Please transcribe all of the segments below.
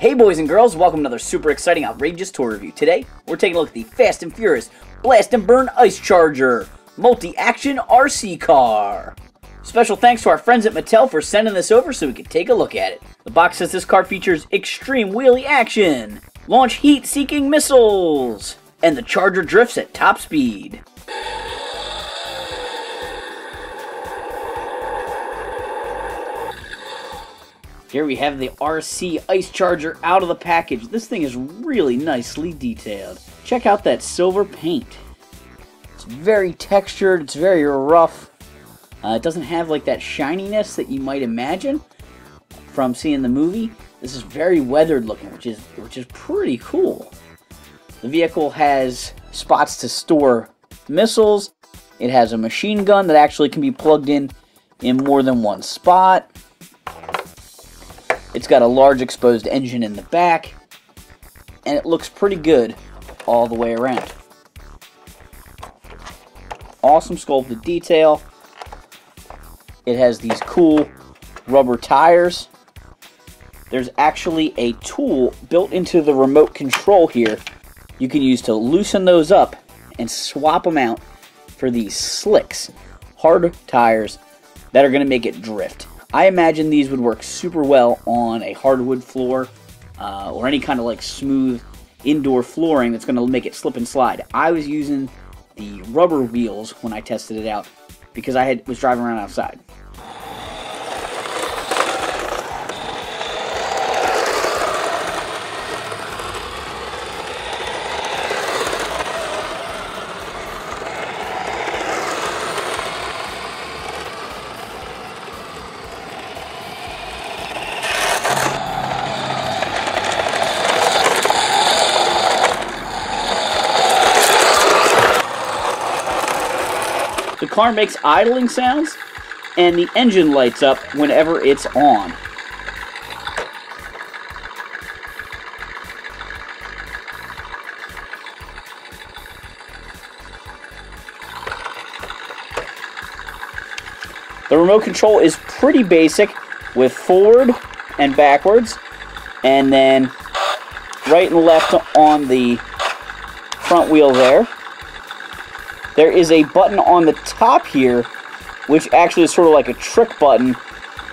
Hey boys and girls, welcome to another super exciting, outrageous toy review. Today, we're taking a look at the Fast and Furious Blast and Burn Ice Charger multi-action RC car. Special thanks to our friends at Mattel for sending this over so we could take a look at it. The box says this car features extreme wheelie action, launch heat-seeking missiles, and the Charger drifts at top speed. Here we have the RC Ice Charger out of the package. This thing is really nicely detailed. Check out that silver paint. It's very textured, it's very rough. It doesn't have like that shininess that you might imagine from seeing the movie. This is very weathered looking, which is pretty cool. The vehicle has spots to store missiles. It has a machine gun that actually can be plugged in more than one spot. It's got a large exposed engine in the back, and it looks pretty good all the way around. Awesome sculpted detail. It has these cool rubber tires. There's actually a tool built into the remote control here you can use to loosen those up and swap them out for these slicks, hard tires that are going to make it drift. I imagine these would work super well on a hardwood floor or any kind of like smooth indoor flooring that's going to make it slip and slide. I was using the rubber wheels when I tested it out because I was driving around outside. The car makes idling sounds, and the engine lights up whenever it's on. The remote control is pretty basic with forward and backwards, and then right and left on the front wheel there. There is a button on the top here, which actually is sort of like a trick button.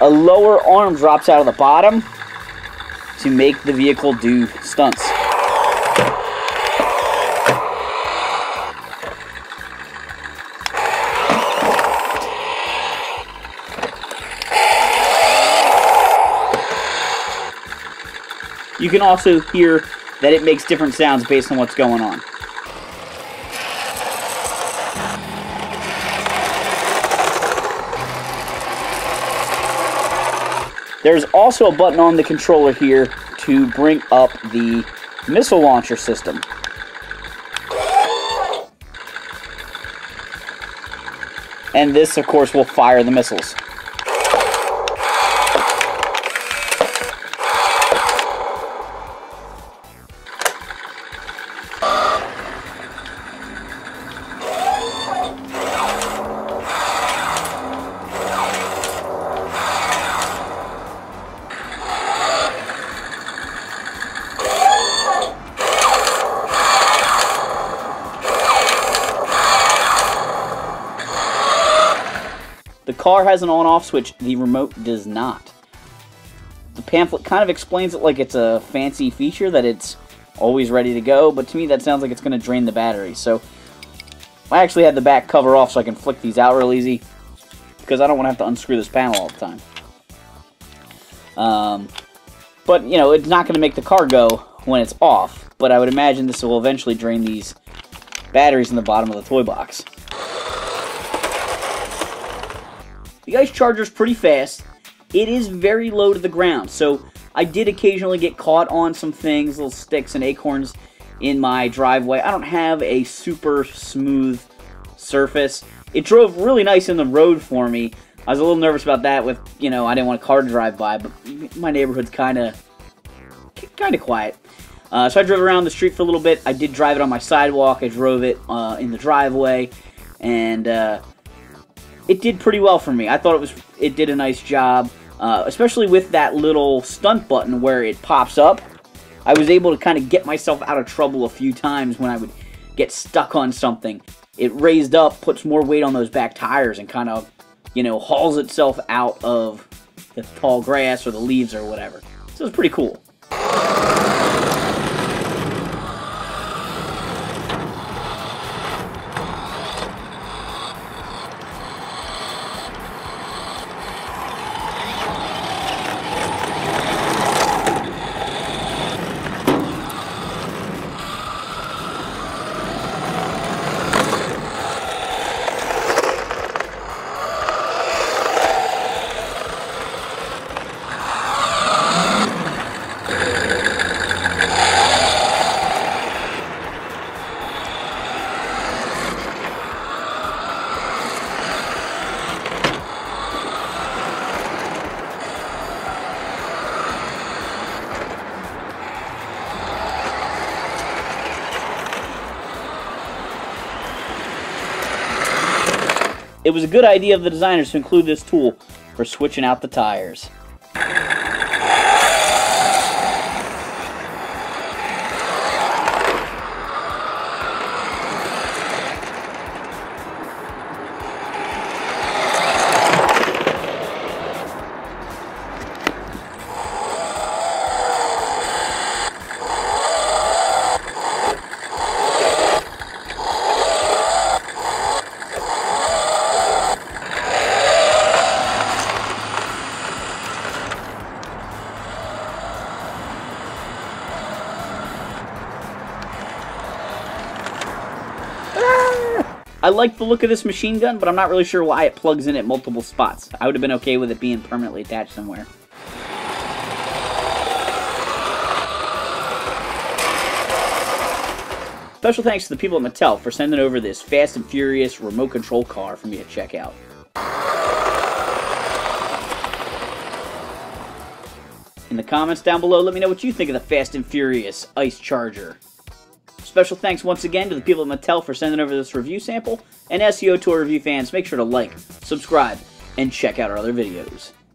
A lower arm drops out of the bottom to make the vehicle do stunts. You can also hear that it makes different sounds based on what's going on. There's also a button on the controller here to bring up the missile launcher system. And this, of course, will fire the missiles. The car has an on-off switch, the remote does not. The pamphlet kind of explains it like it's a fancy feature, that it's always ready to go, but to me that sounds like it's going to drain the battery. So I actually had the back cover off so I can flick these out real easy, because I don't want to have to unscrew this panel all the time. But, you know, it's not going to make the car go when it's off, but I would imagine this will eventually drain these batteries in the bottom of the toy box. The Ice Charger is pretty fast. It is very low to the ground, so I did occasionally get caught on some things, little sticks and acorns in my driveway. I don't have a super smooth surface. It drove really nice in the road for me. I was a little nervous about that with, you know, I didn't want a car to drive by, but my neighborhood's kind of quiet. So I drove around the street for a little bit. I did drive it on my sidewalk. I drove it in the driveway, and it did pretty well for me. I thought it did a nice job, especially with that little stunt button where it pops up I was able to kind of get myself out of trouble a few times when I would get stuck on something. It raised up, puts more weight on those back tires, and kind of, you know, hauls itself out of the tall grass or the leaves or whatever. So it's pretty cool. It was a good idea of the designers to include this tool for switching out the tires. I like the look of this machine gun, but I'm not really sure why it plugs in at multiple spots. I would have been okay with it being permanently attached somewhere. Special thanks to the people at Mattel for sending over this Fast and Furious remote control car for me to check out. In the comments down below, let me know what you think of the Fast and Furious Ice Charger. Special thanks once again to the people at Mattel for sending over this review sample, and SEO Toy review fans, make sure to like, subscribe, and check out our other videos.